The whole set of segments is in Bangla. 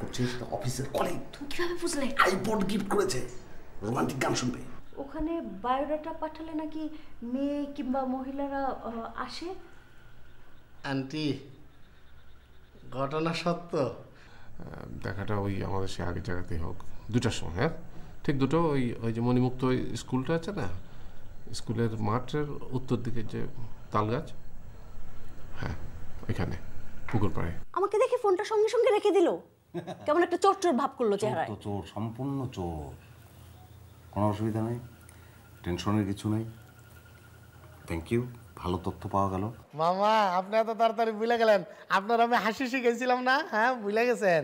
করছিস, অফিসের কলিগ। তুমি কিভাবে বুঝলে? আইপড গিফট করেছে, রোমান্টিক গান শুনবে। ওখানে বায়োডাটা পাঠালে নাকি মেয়ে কিংবা মহিলারা আসে? আন্টি, ঘটনা সত্য। দেখাটা ওই আমাদের সে আগের জায়গাতেই হোক, 2টার সময়। হ্যাঁ ঠিক 2টো। ওই যে মণিমুক্ত ওই স্কুলটা আছে না, স্কুলের মাঠের উত্তর দিকে যে তাল গাছ, হ্যাঁ ওইখানে পুকুর পাড়ে। আমাকে দেখে ফোনটা সঙ্গে সঙ্গে রেখে দিল, কেমন একটা চোর চোর ভাব করলো চেহারায়। চোর, সম্পূর্ণ চোর। কোনো অসুবিধা নেই, টেনশনের কিছু নেই। থ্যাংক ইউ, ভালো তথ্য পাওয়া গেল। মামা, আপনি এত তাড়াতাড়ি ভুলে গেলেন। আপনার আমি হাসি শিখেছিলাম না? হ্যাঁ, ভুলে গেছেন?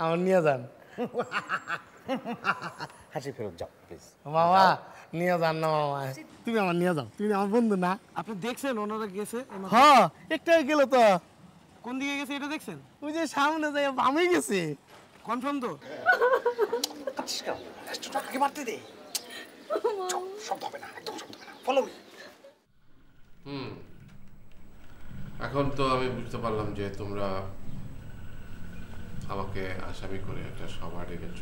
আমার নিয়ে যান। হাসি ফেরত যাও প্লিজ। মামা নিয়ে যান না মামা, তুমি আমার নিয়ে যাও, তুমি আমার বন্ধু না? আপনি দেখছেন ওনারা গেছে? হ্যাঁ, একটাই গেল তো। কোন দিকে গেছে এটা দেখছেন? ওই যে সামনে যাই আমি গেছি। কনফার্ম তো? আগে মারতে দে, শব্দ হবে না, একদম শব্দ হবে না। Follow me. এখন তো আমি বুঝতে পারলাম যে তোমরা আমাকে আসামি করে একটা সভা ডেকেছ।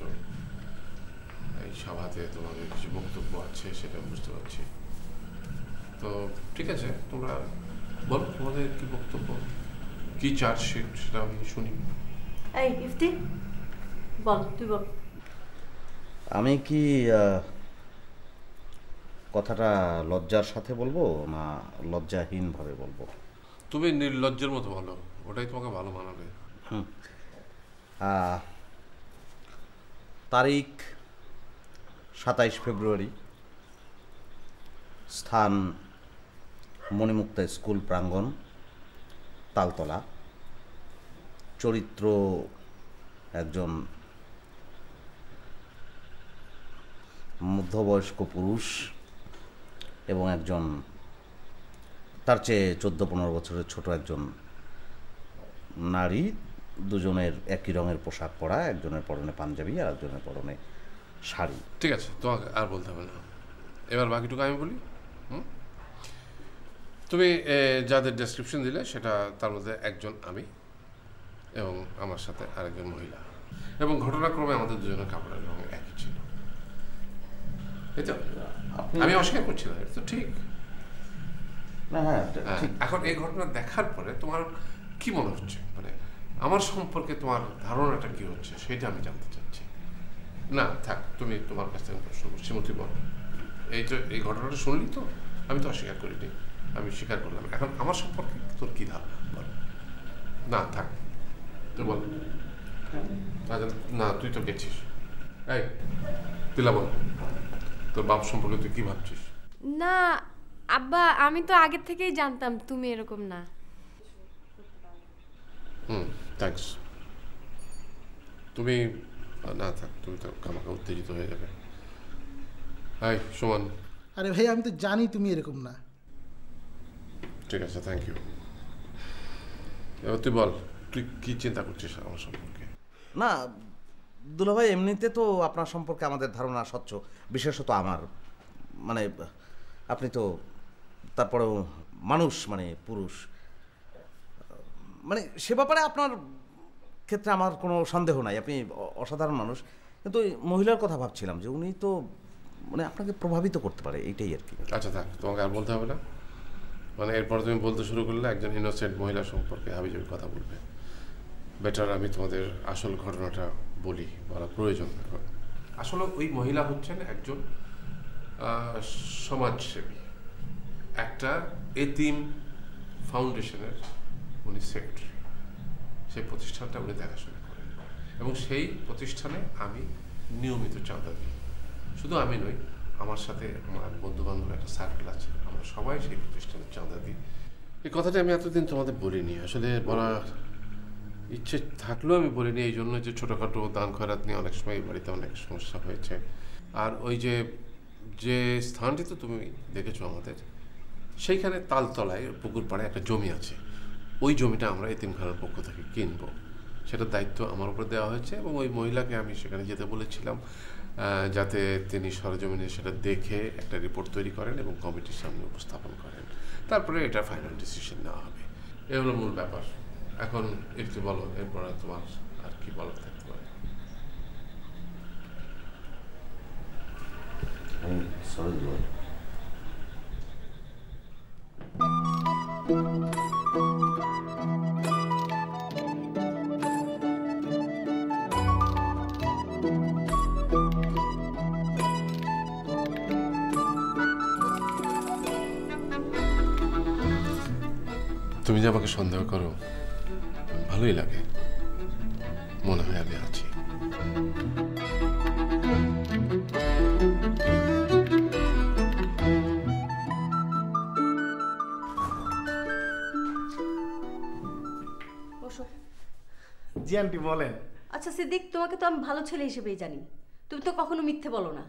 এই সভাতে তোমাদের কিছু বক্তব্য আছে, সেটা বুঝতে পারছি। তো ঠিক আছে, তোমরা বলো তোমাদের কি বক্তব্য, কি চার্জশিট, সেটা আমি শুনি। এই ইফতি, বল, তুই বল। আমি কি কথাটা লজ্জার সাথে বলবো না লজ্জাহীনভাবে বলবো? তুমি নির্লজ্জের মতো বলো, ওটাই তোমাকে ভালো মানাবে। তারিখ 27 ফেব্রুয়ারি, স্থান মণিমুক্তা স্কুল প্রাঙ্গণ, তালতলা। চরিত্র একজন মধ্যবয়স্ক পুরুষ এবং একজন তার চেয়ে 14-15 বছরের ছোট একজন নারী। দুজনের একই রঙের পোশাক পরা, একজনের পরনে পাঞ্জাবি আর একজনের পরনে শাড়ি। ঠিক আছে, তোমাকে আর বলতে হবে না, এবার বাকিটুকু আমি বলি। তুমি যাদের ডেসক্রিপশন দিলে সেটা, তার মধ্যে একজন আমি এবং আমার সাথে আরেকজন মহিলা, এবং ঘটনাক্রমে আমাদের দুজনের কাপড়ের রঙ একই ছিল। এই তো, আমি অস্বীকার করছি না, এটা তো ঠিক। এখন এই ঘটনা দেখার পরে তোমার কি মনে হচ্ছে, মানে আমার সম্পর্কে তোমার ধারণাটা কি হচ্ছে সেটা আমি জানতে চাচ্ছি। না থাক, তুমি তোমার কাছ থেকে প্রশ্ন করছি, মতি বল। এই ঘটনাটা শুনলি তো, আমি তো অস্বীকার করিনি, আমি স্বীকার করলাম। এখন আমার সম্পর্কে তোর কি ধারণা বল। না থাক, তুই বল। না তুই তো গেছিস। এই তিলা বল, তোর বাপ সম্পর্কে তুই কি ভাবছিস? না আব্বা, আমি তো আগের থেকেই জানতাম তুমি এরকম না। থ্যাঙ্কস। তুমি না থাক, তুমি তো আমাকে উত্তেজিত হয়ে যাবে। হাই সুমন। আরে ভাই, আমি তো জানি তুমি এরকম না। ঠিক আছে, থ্যাংক ইউ। এবার তুই বল, তুই কি চিন্তা করছিস আমার সম্পর্কে? না দুলাভাই, এমনিতে তো আপনার সম্পর্কে আমাদের ধারণা স্বচ্ছ, বিশেষত আমার। মানে আপনি তো তারপরেও মানুষ, মানে পুরুষ, মানে সে ব্যাপারে আপনার ক্ষেত্রে আমার কোনো সন্দেহ নাই, আপনি অসাধারণ মানুষ। কিন্তু ওই মহিলার কথা ভাবছিলাম যে উনি তো মানে আপনাকে প্রভাবিত করতে পারে, এইটাই আর কি। আচ্ছা থাক, তোমাকে আর বলতে হবে না। মানে এরপর তুমি বলতে শুরু করলে একজন ইনোসেন্ট মহিলা সম্পর্কে হাবিজাবি কথা বলবে। বেটার আমি তোমাদের আসল ঘটনাটা বলি, বলা প্রয়োজন। আসলে ওই মহিলা হচ্ছেন একজন সমাজসেবী, একটা এতিম ফাউন্ডেশনের উনি সেক্রেটারি। সেই প্রতিষ্ঠানটা উনি দেখাশোনা করেন এবং সেই প্রতিষ্ঠানে আমি নিয়মিত চাঁদা দিই। শুধু আমি নই, আমার সাথে আমার বন্ধুবান্ধব একটা সার্কেল আছে, আমরা সবাই সেই প্রতিষ্ঠানে চাঁদা দিই। এই কথাটা আমি এতদিন তোমাদের বলিনি, আসলে বলার ইচ্ছে থাকলেও আমি বলিনি, এই জন্য যে ছোটোখাটো দান খয়রাত নিয়ে অনেক সময় এই বাড়িতে অনেক সমস্যা হয়েছে। আর ওই যে স্থানটিতে তুমি দেখেছো আমাদের, সেইখানে তালতলায় পুকুর পাড়ে একটা জমি আছে। ওই জমিটা আমরা এতিমখানার পক্ষ থেকে কিনবো, সেটার দায়িত্ব আমার উপরে দেওয়া হয়েছে। এবং ওই মহিলাকে আমি সেখানে যেতে বলেছিলাম, যাতে তিনি সরজমিনে সেটা দেখে একটা রিপোর্ট তৈরি করেন এবং কমিটির সামনে উপস্থাপন করেন। তারপরে এটা ফাইনাল ডিসিশন নেওয়া হবে। এ হলো মূল ব্যাপার। এখন একটু বলো, এরপর তোমার আর কি বলার থাকতে পারে? সরি দুলাভাই। তুমি যে আমাকে সন্দেহ করো ভালোই লাগে, মনে হয় আমি আছি। বসো। জি আন্টি বলেন। আচ্ছা সিদ্দিক, তোমাকে তো আমি ভালো ছেলে হিসেবেই জানি। তুমি তো কখনো মিথ্যে বলো না।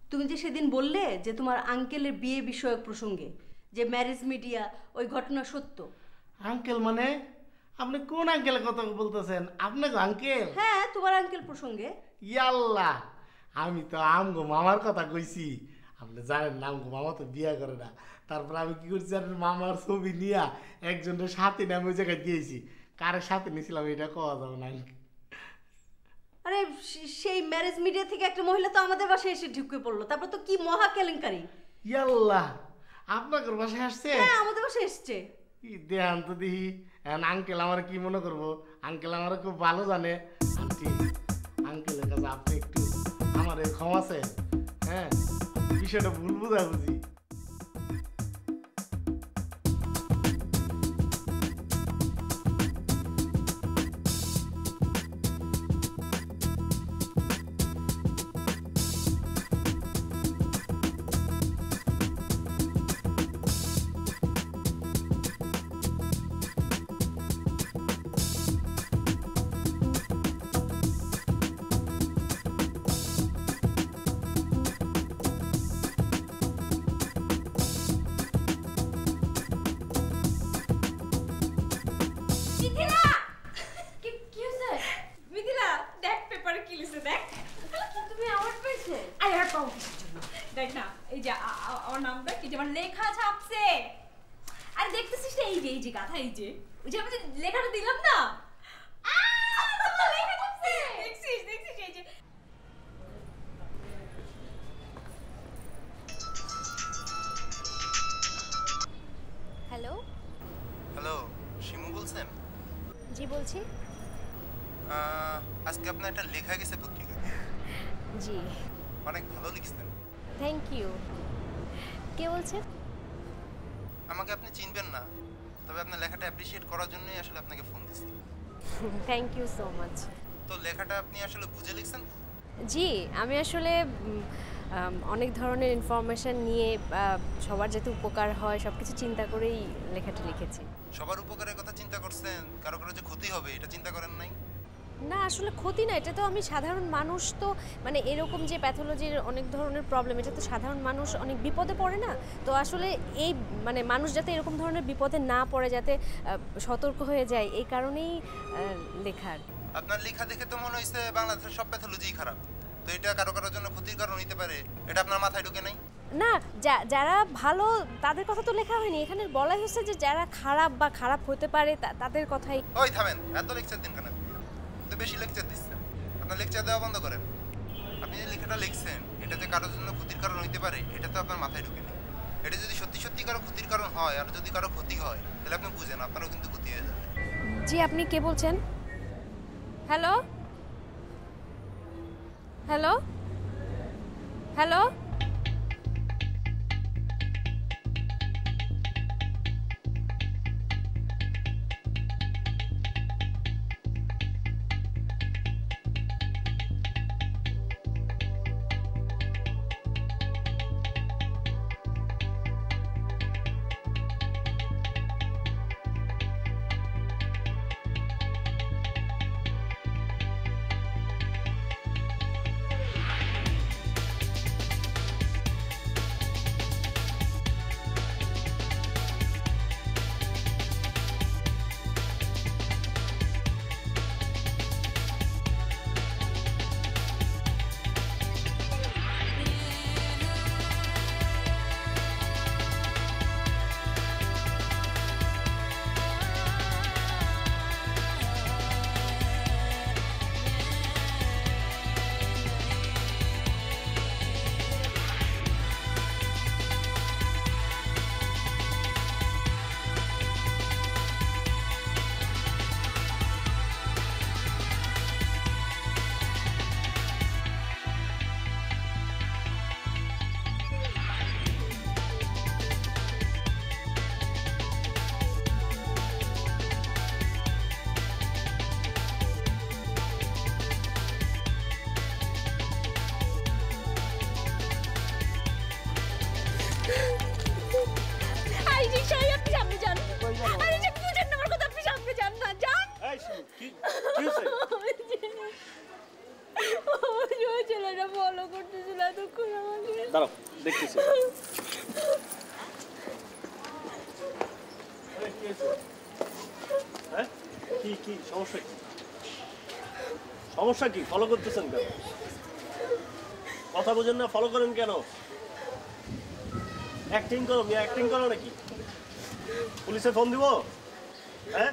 তুমি যে সেদিন বললে যে তোমার আঙ্কেলের বিয়ে বিষয়ক প্রসঙ্গে যে ম্যারেজ মিডিয়া ওই ঘটনা সত্য। আঙ্কেল মানে আপনি কোন আঙ্কেলের কথা বলতেছেন? আপনাকে আঙ্কেল? হ্যাঁ, তোমার আঙ্কেল প্রসঙ্গে। ইয়াল্লা, আমি তো আমগো মামার কথা কইছি। আপনি জানেন না আমগো মামা তো বিয়ে করে না। তারপর আমি কি করছি জানেন, মামার ছবি নিয়ে একজনের সাথে নিয়ে আমি ওই জায়গায় দিয়েছি। কারের সাথে নিয়েছিলাম এটা কওয়া যাবে না। আরে সেই ম্যারেজ মিডিয়া থেকে একটা মহিলা তো আমাদের বাসায় এসে ঢুকে পড়লো, তারপর তো কি মহা কেলেঙ্কারি। ইয়াল্লা, আপনাদের বাসায় আসছে? হ্যাঁ, আমাদের বাসায় এসছে। দেখান তো দেখি। আঙ্কেল আমার কি মনে করবো? আঙ্কেল আমার খুব ভালো জানে। আন্টি, আঙ্কেলের কাছে আপনি একটু আমার ক্ষমা চাই। হ্যাঁ, বিষয়টা ভুল বুঝাবুঝি। দেখ না, এই যে আমার নামটা কি যেমন লেখা ছাপছে। আর দেখতেছিস না, এই যে এই যে কথা, এই যে ওই যে আমি যে লেখাটা দিলাম না, লেখা ছাপছে। দেখছিস দেখছিস এই যে। হ্যালো হ্যালো, শিমু বলছেন? জি বলছি। আজকে আপনার একটা লেখা গেছে পত্রিকায়। জি, অনেক ভালো লিখছেন। Thank you. কে বলছেন? আমাকে আপনি চিনবেন না, তবে আপনার লেখাটা অ্যাপ্রিশিয়েট করার জন্যই আসলে আপনাকে ফোন দিছি। Thank you so much. তো লেখাটা আপনি আসলে বুঝে লিখছেন? জি, আমি আসলে অনেক ধরনের ইনফরমেশন নিয়ে সবার যাতে উপকার হয় সব কিছু চিন্তা করেই লেখাটা লিখেছি। সবার উপকারের কথা চিন্তা করছেন, কারো কারো যে ক্ষতি হবে এটা চিন্তা করেন নাই? না, আসলে ক্ষতি না, এটা তো আমি সাধারণ মানুষ, তো মানে এরকম যে প্যাথোলজির অনেক ধরনের প্রবলেম, এটা তো সাধারণ মানুষ অনেক বিপদে পড়ে না। তো আসলে এই মানে মানুষ যাতে এরকম ধরনের বিপদে না পড়ে, যাতে সতর্ক হয়ে যায়, এই কারণেই লেখার। আপনার লেখা দেখে তো মনে হয়েছে বাংলাদেশের সব প্যাথোলজিই খারাপ। তো এটা কারো কারোর জন্য ক্ষতির কারণ হতে পারে, এটা আপনার মাথায় ঢুকে নাই? না, যারা ভালো তাদের কথা তো লেখা হয়নি, এখানে বলাই হচ্ছে যে যারা খারাপ বা খারাপ হতে পারে তাদের কথাই। ওই থামেন, এত লেকচার দিন কেন? তো বেশি লেকচার দিচ্ছেন। আপনার লেকচার দেওয়া বন্ধ করেন। আপনি যে লেখাটা লিখছেন এটা যে কারোর জন্য ক্ষতির কারণ হইতে পারে, এটা তো আপনার মাথায় ঢুকে নেই। এটা যদি সত্যি সত্যি কারো ক্ষতির কারণ হয়, আর যদি কারো ক্ষতি হয়, তাহলে আপনি বুঝেন আপনারও কিন্তু ক্ষতি হয়ে যাবে। জি, আপনি কে বলছেন? হ্যালো হ্যালো হ্যালো আই রিক্সায় আপনি সামনে যান। আরে যে বুঝেন না আমার কথা, আপনি সামনে যান না, যান। এই শুনুন, কি হয়েছে? ওই ছেলেটা ফলো করতেছিল এতক্ষণ আমাকে। দাঁড়াও, দেখতেছি। হ্যাঁ, কি সমস্যা কি? সমস্যা কি? ফলো করতেছেন কেন? কথা বোঝেন না, ফলো করেন কেন? অ্যাক্টিং করো, অ্যাক্টিং করো নাকি? পুলিশে ফোন দিব? হ্যাঁ,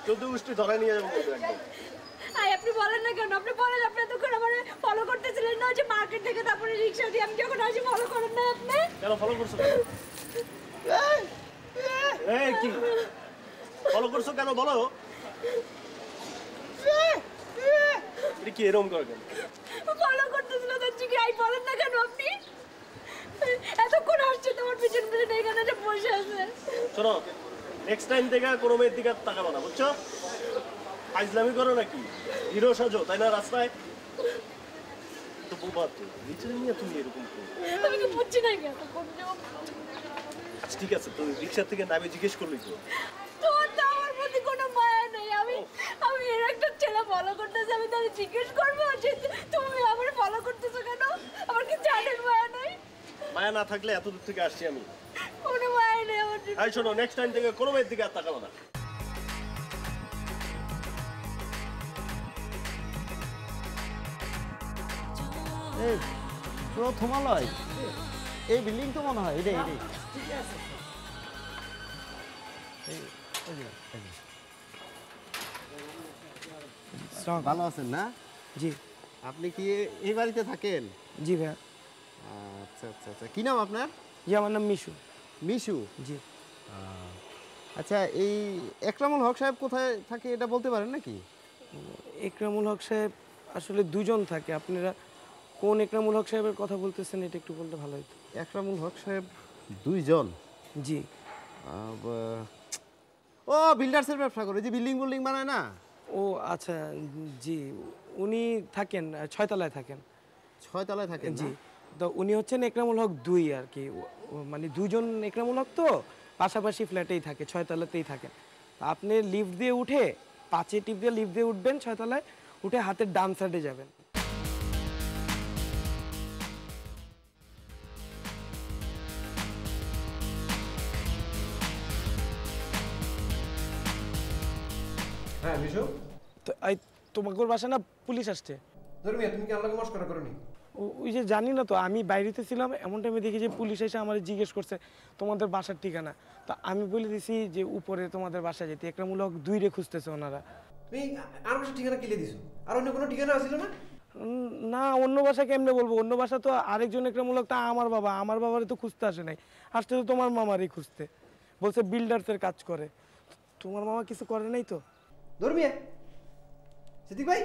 14 গোষ্ঠী ধরে নিয়ে যাবো একদম। আই আপনি বলেন না কেন? আপনি বলেন আপনি এতক্ষণ আমার ফলো করতেছিলেন না, যে মার্কেট থেকে তারপরে রিক্সা দিয়ে আমি যখন আসি ফলো করেন না আপনি? কেন ফলো করছো? এই কি ফলো করছো কেন বলো? এটা কি এরকম করে কেন? ফলো করতেছিল দেখছি কি, আই বলেন না কেন আপনি? এতক্ষণ আসছে তোমার পিছন পিছন এখানে যে বসে আছে। শোনো, নেক্সট টাইম থেকে কোনো মেয়ের দিকে তাকাবো না, বুঝছো? আইজলামি করো নাকি? হিরো সাজো, তাই না? রাস্তায় তো বোবা, তো নিচে নিয়ে তুমি এরকম করো। আমি কি বুঝছি না কেন? আচ্ছা ঠিক আছে, তুমি রিক্সা থেকে নামে জিজ্ঞেস করলি তো? তোমার তো আমার প্রতি কোনো মায়া নেই। আমি এর একটা ছেলে ফলো করতেছে, আমি তাহলে জিজ্ঞেস করবো যে তুমি আমার ফলো করতেছো কেন? আমার কি জানেন মায়া নেই? মায়া না থাকলে এত দূর থেকে আসছি আমি। কোনো মায়া নেই আমার। এই শোনো, নেক্সট টাইম থেকে কোনো মেয়ের দিকে আর তাকাবো না। এই প্রথমালয়, এই বিল্ডিং তো মনে হয় এটাই। ভালো আছেন না? জি। আপনি কি এই বাড়িতে থাকেন? জি ভাইয়া। আচ্ছা আচ্ছা আচ্ছা, কি নাম আপনার? জি, আমার নাম মিশু। মিশু? জি। আচ্ছা, এই একরামুল হক সাহেব কোথায় থাকে এটা বলতে পারেন নাকি? একরামুল হক সাহেব আসলে দুজন থাকে। আপনারা কোন একরামুল হক সাহেবের কথা বলতেছেন এটা একটু বললে ভালো হতো। একরামুল হক সাহেব দুইজন? জি। ও বিল্ডার্সের ব্যবসা করে, যে বিল্ডিং বানায় না? ও আচ্ছা, জি। উনি থাকেন 6 তলায় থাকেন। 6 তলায় থাকেন? জি। তো উনি হচ্ছেন একরামুল হক 2 আর কি, মানে দুজন একরামুল হক তো পাশাপাশি ফ্ল্যাটেই থাকে, 6 তলাতেই থাকেন। আপনি লিফট দিয়ে উঠে 5 টিপ দিয়ে লিফট দিয়ে উঠবেন 6 তলায়, উঠে হাতের ডান সাইডে যাবেন। হ্যাঁ মিশু, তো এই তোমাকে বাসা না পুলিশ আসছে। ধর্মিয়া, তুমি কি আমাকে মস্করা করনি? ওই যে জানি না তো, আমি বাইরেতে ছিলাম, এমন টাইমে দেখি যে পুলিশ এসে আমার জিজ্ঞেস করছে তোমাদের বাসার ঠিকানা। তো আমি বলে দিছি যে উপরে তোমাদের বাসা যেতে। একরামুল হক 2 রে খুঁজতেছে ওনারা। তুমি আর বাসার ঠিকানা কি লিখে দিছো? আর অন্য কোনো ঠিকানা আছিল না? না, অন্য বাসা কেমনে বলবো? অন্য বাসা তো আরেকজন একরামুল হক, তা আমার বাবা। আমার বাবারে তো খুঁজতে আসে নাই, আসতে তো তোমার মামারই খুঁজতে। বলছে বিল্ডার্সের কাজ করে। তোমার মামা কিছু করে নাই তো? ধর্মিয়া, সিদ্দিক ভাই,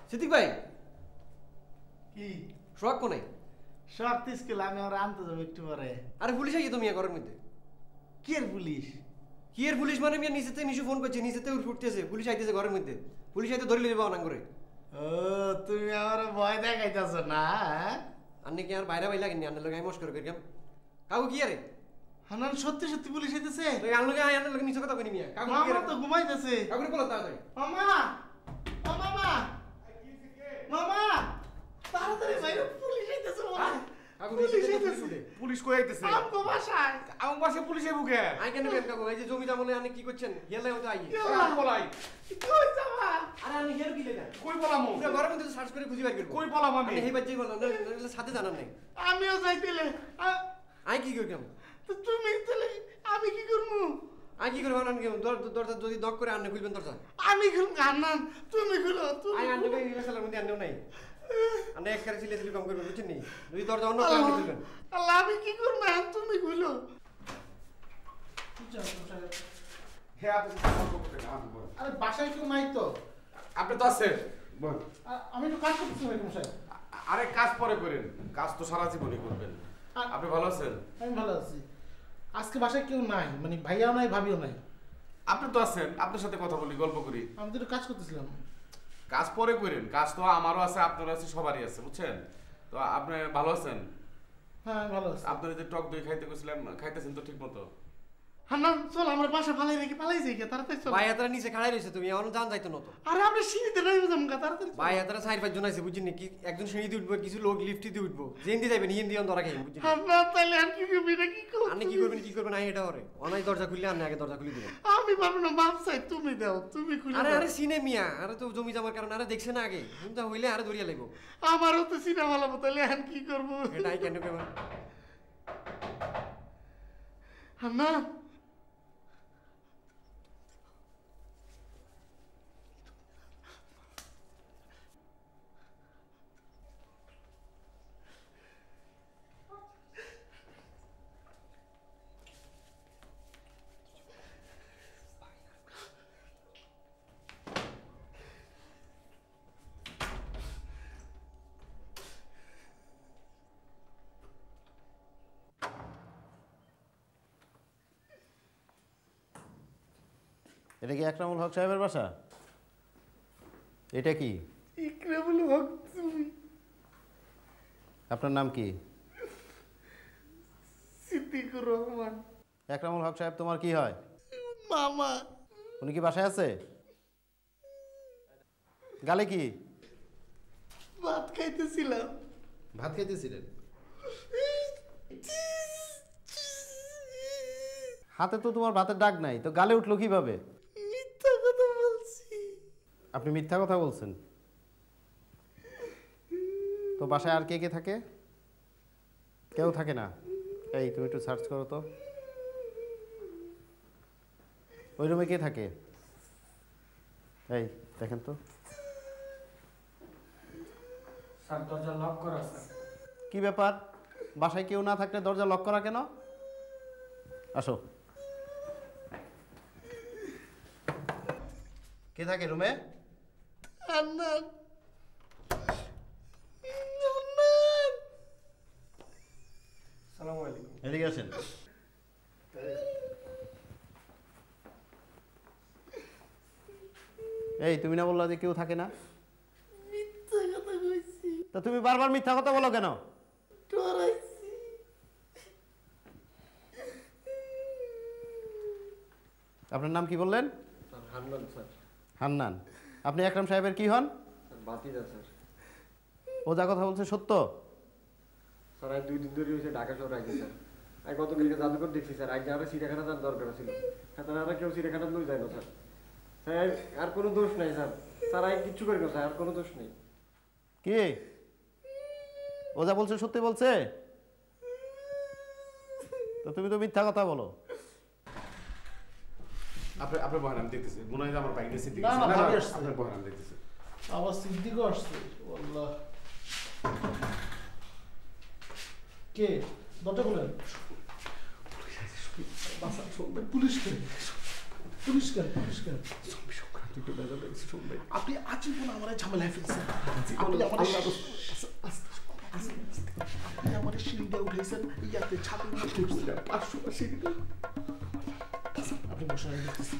সিদ্দিক ভাই, কি শখ কোনে? শখ তিসকেল, আমি আর আনতে যাবো একটু পরে। আরে পুলিশ আইয়ে তুমি ঘরের মধ্যে? কি এর পুলিশ? কি এর পুলিশ মানে? মিয়া নিচেতে মিশু ফোন করছে, নিচেতে উঠতেছে, পুলিশ আইতেছে ঘরের মধ্যে। পুলিশ আইতে ধরে লিবে অনাং করে। ও, তুমি আমার ভয় দেখাইতেছ না? আন্নে কি আর বাইরে বাইলা কিনি? আন্নের লোক আমি মস্করা করি কেমন? কাকু কি আরে? হানান সত্যি সত্যি পুলিশ আইতেছে? আনলো কি? আন্নের লোক মিছে কথা কইনি মিয়া। কাকু কি মামা তো ঘুমাইতেছে। কাকু বলো তাড়াতাড়ি। মামা, ও মামা, মামা, তাড়াতাড়ি বাইরে, পুলিশ আইতেছে। পুলিশ কই আইতেছে? আমগো বাসায়। আমার বাসায় পুলিশে বুকে আই কেন বেন কাকু? এই যে জমি জামলে আনি কি করছেন? হেলাই হতে আই। আমি বলাই কই যাবা? আরে আমি হের কি লেখা? কই বলাম? পুরো ঘরের মধ্যে সার্চ করে খুঁজে বের করব। কই বলাম আমি? এই বাচ্চাই বললাম না, সাথে জানার নাই। আমিও যাইতেলে। আই কি করলাম? তো তুমি তাহলে আমি কি করবো? আই কি করব? আনন কি দরজা যদি দক করে আননে খুলবেন দরজা? আমি খুলব আনন, তুমি খুলো। আই আননে ভাই রিসালার মধ্যে আননেও নাই। আন্নে এক করে সিলে কম করবেন, বুঝছেন নি? যদি দরজা অন্য করে আননে খুলবেন। আল্লাহ, আমি কি করব? তুমি খুলো। হ্যাঁ, আপনি গল্প করতে গান বল। আরে বাসায় কেউ নাই তো? আপনি তো আছেন, বল। আমি তো কাজ করতেছি ভাই মশাই। আরে কাজ পরে করেন, কাজ তো সারা জীবনই করবেন। আপনি ভালো আছেন? আমি ভালো আছি। আজকে বাসায় কেউ নাই, মানে ভাইয়াও নাই, ভাবিও নাই। আপনি তো আছেন, আপনার সাথে কথা বলি, গল্প করি। আমি তো একটু কাজ করতেছিলাম। কাজ পরে করেন, কাজ তো আমারও আছে, আপনারও আছে, সবারই আছে, বুঝছেন? তো আপনি ভালো আছেন? হ্যাঁ ভালো আছি। আপনারা যে টক দই খাইতে গেছিলাম খাইতেছেন তো ঠিক মতো? হান্নান চল আমরা বাসা ফালাই রেখে পালাই যাই তাড়াতাড়ি চল। ভাই এতটা নিচে খাড়াই রয়েছে, তুমি এমন জান যাইতো না তো। আরে আমরা সিঁড়িতে রইব যামগা তাড়াতাড়ি। ভাই এতটা 4-5 জন আছে বুঝিনি কি, একজন সিঁড়িতে উঠবো, কিছু লোক লিফটে উঠবো, জেন্দি যাবেন হিন্দি অন ধরা খাই বুঝিনি। হান্নান তাইলে আর কি করবি না কি করব? আপনি কি করবেন না এটা করে অনাই দরজা খুললে আপনি আগে দরজা খুলে দিবেন। আমি পারবো না, মাপ চাই তুমি দাও, তুমি খুলে আরে দাও। আরে সিনে মিয়া, আরে তো জমি জমার কারণে আরে দেখছে না আগে, চিন্তা হইলে আরে দরিয়া লাগবো। আমারও তো সিনা ভালো তাইলে আর কি করব? এটাই কেন কেমন হান্নান এটা কি একরামুল হক সাহেবের বাসা? এটা কি? ইকরামুল হক তুমি? আপনার নাম কি? সিদ্দিকুর রহমান। একরামুল হক সাহেব তোমার কি হয়? মামা। উনি কি বাসায় আছে? গালে কি? ভাত খাইতেছিলাম। ভাত খাইতেছিলেন? হাতে তো তোমার ভাতের দাগ নাই, তো গালে উঠলো কিভাবে? মিথ্যা কথা বলছি। আপনি মিথ্যা কথা বলছেন? তো বাসায় আর কে কে থাকে? কেউ থাকে না? এই তুমি একটু সার্চ করো তো, ওই রুমে কে থাকে? এই দেখেন তো। স্যার দরজা লক করা স্যার। কি ব্যাপার, বাসায় কেউ না থাকলে দরজা লক করা কেন? আসো। কে থাকে রুমে? হান্নান। আসসালামু আলাইকুম। এদিকে আসেন। এই তুমি না বললা যে কেউ থাকে না? মিথ্যা কথা কইছি। তা তুমি বারবার মিথ্যা কথা বলো কেন? ডরাইছি। আপনার নাম কি বললেন? Sir Hannan sir. হান্নান। আপনি আকরাম সাহেবের কি হন? স্যার বাতিজা স্যার। ও যা কথা বলছে সত্য? স্যার আজ 2 দিন ধরে হয়েছে ঢাকা শহর আইছে স্যার। আজ গতকালকে জাদুঘর দেখছি স্যার, আজ যারা চিড়িয়াখানা যাওয়ার দরকার ছিল, তারা কেউ চিড়িয়াখানা লই যায় না স্যার। স্যার আর কোনো দোষ নাই স্যার, স্যার আজ কিচ্ছু করি না স্যার, আর কোনো দোষ নেই। কি ও যা বলছে সত্যি বলছে? তো তুমি তো মিথ্যা কথা বলো। আপনার বহান আমি দেখতেছি, মনে হয় আমার বাইক নিয়ে সিদ্দিক না, আছে। না, না, ভাবি না, আসছে। আপনার বহান আমি দেখতেছি। আবার সিদ্দিকও আসছে। আল্লাহ। কে? দরজা খুলেন। পুলিশ কেন? পুলিশ কেন? পুলিশ কেন? আপনি আজীবন আমার ঝামেলায় ফেলছেন। আপনি আমার সিঁড়িটা উঠেছেন, ইয়াতে ছাদে উঠেছেন, 500 সিঁড়িটা। আপনি বসে দেখতেছি।